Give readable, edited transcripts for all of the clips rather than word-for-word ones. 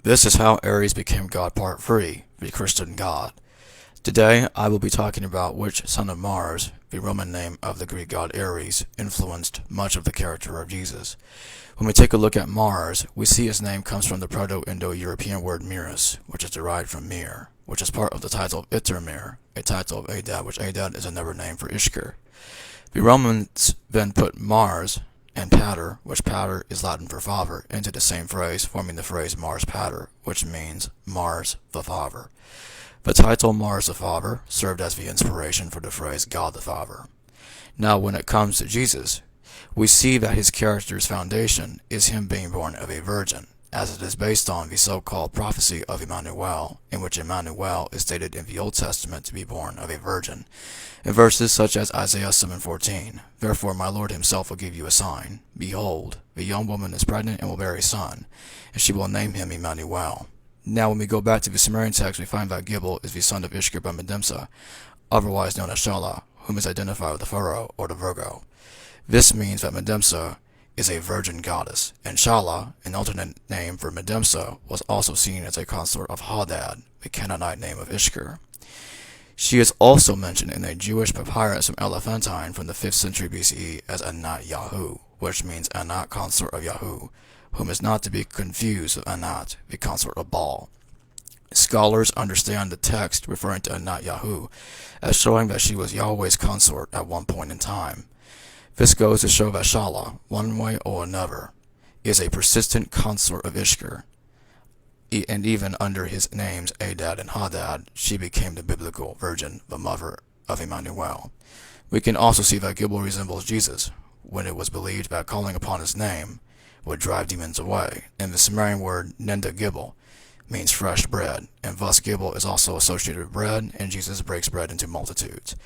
This is how Aries became God Part 3, the Christian God. Today, I will be talking about which son of Mars, the Roman name of the Greek god Ares, influenced much of the character of Jesus. When we take a look at Mars, we see his name comes from the Proto-Indo-European word Miras, which is derived from Mir, which is part of the title of Itamir, a title of Adad, which Adad is another name for Ishkur. The Romans then put Mars and Pater, which Pater is Latin for father, into the same phrase, forming the phrase Mars Pater, which means Mars the Father. The title Mars the Father served as the inspiration for the phrase God the Father. Now, when it comes to Jesus, we see that his character's foundation is him being born of a virgin, as it is based on the so-called prophecy of Emmanuel, in which Emmanuel is stated in the Old Testament to be born of a virgin. In verses such as Isaiah 7:14, "Therefore my Lord himself will give you a sign. Behold, the young woman is pregnant and will bear a son, and she will name him Emmanuel." Now, when we go back to the Sumerian text, we find that Gibel is the son of Ishkur by Medimsa, otherwise known as Shala, whom is identified with the Pharaoh or the Virgo. This means that Medimsa is a virgin goddess, and Shala, an alternate name for Medimsa, was also seen as a consort of Hadad, the Canaanite name of Ishkur. She is also mentioned in a Jewish papyrus from Elephantine from the 5th century BCE as Anat Yahu, which means Anat, consort of Yahu, whom is not to be confused with Anat, the consort of Baal. Scholars understand the text referring to Anat Yahu as showing that she was Yahweh's consort at one point in time. This goes to show that Shala, one way or another, is a persistent consort of Ishkur, and even under his names Adad and Hadad, she became the biblical virgin, the mother of Emmanuel. We can also see that Gibel resembles Jesus, when it was believed that calling upon his name would drive demons away, and the Sumerian word Nenda Gibel means fresh bread, and thus Gibel is also associated with bread, and Jesus breaks bread into multitudes.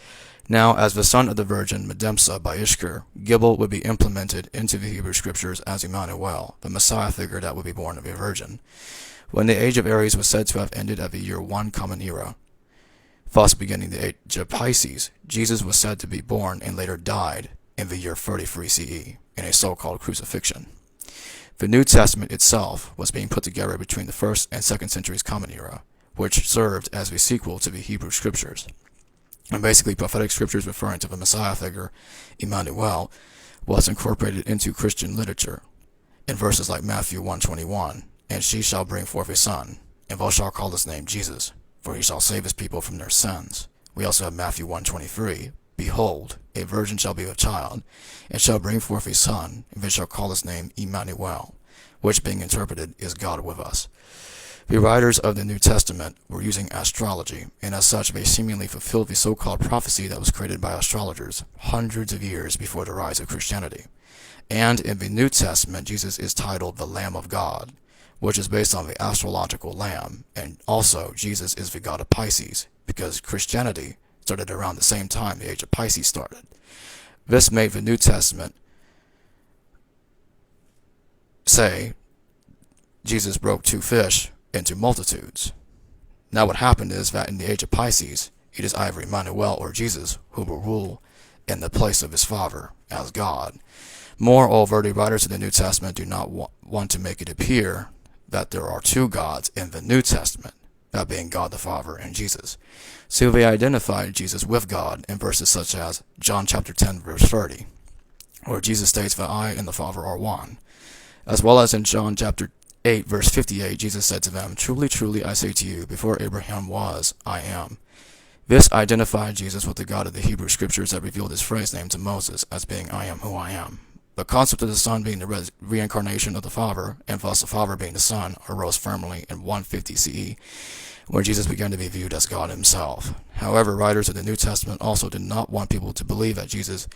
Now, as the son of the virgin Medimsa by Ishkur, Gibel would be implemented into the Hebrew scriptures as Emmanuel, the Messiah figure that would be born of a virgin. When the age of Aries was said to have ended at the year 1 Common Era, thus beginning the age of Pisces, Jesus was said to be born and later died in the year 33 CE, in a so-called crucifixion. The New Testament itself was being put together between the 1st and 2nd centuries Common Era, which served as the sequel to the Hebrew scriptures. And basically, prophetic scriptures referring to the Messiah figure, Emmanuel, was incorporated into Christian literature in verses like Matthew 1:21, "And she shall bring forth a son, and thou shalt call his name Jesus, for he shall save his people from their sins." We also have Matthew 1:23, "Behold, a virgin shall be with child, and shall bring forth a son, and they shall call his name Emmanuel," which, being interpreted, is God with us. The writers of the New Testament were using astrology, and as such they seemingly fulfilled the so-called prophecy that was created by astrologers hundreds of years before the rise of Christianity. And in the New Testament, Jesus is titled the Lamb of God, which is based on the astrological lamb, and also Jesus is the god of Pisces, because Christianity started around the same time the age of Pisces started. This made the New Testament say Jesus broke 2 fish into multitudes. Now what happened is that in the age of Pisces, it is either Emmanuel or Jesus who will rule in the place of his father as God. Moreover, the writers of the New Testament do not want to make it appear that there are 2 gods in the New Testament, that being God the Father and Jesus. So they identified Jesus with God in verses such as John chapter 10 verse 30, where Jesus states that I and the Father are one. As well as in John chapter 8 verse 58, Jesus said to them, "Truly, truly, I say to you, before Abraham was, I am." This identified Jesus with the God of the Hebrew scriptures that revealed his phrase name to Moses as being I am who I am. The concept of the Son being the reincarnation of the Father, and thus the Father being the Son, arose firmly in 150 CE, where Jesus began to be viewed as God himself. However, writers of the New Testament also did not want people to believe that Jesus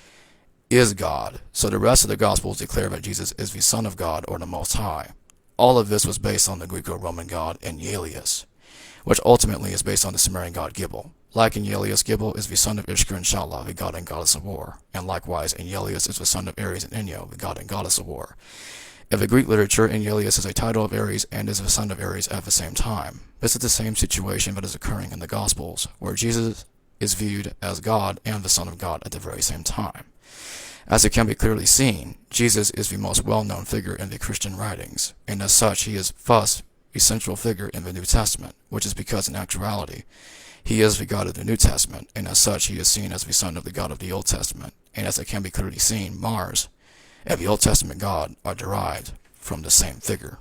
is God, so the rest of the Gospels declare that Jesus is the Son of God or the Most High. All of this was based on the Greco-Roman god Enelius, which ultimately is based on the Sumerian god Gibel. Like Enelius, Gibel is the son of Ishkur and Shala, the god and goddess of war, and likewise Enelius is the son of Ares and Enyo, the god and goddess of war. In the Greek literature, Enelius is a title of Ares and is the son of Ares at the same time. This is the same situation that is occurring in the Gospels, where Jesus is viewed as God and the Son of God at the very same time. As it can be clearly seen, Jesus is the most well-known figure in the Christian writings, and as such he is thus a central figure in the New Testament, which is because in actuality, he is the God of the New Testament, and as such he is seen as the son of the God of the Old Testament. And as it can be clearly seen, Mars and the Old Testament God are derived from the same figure.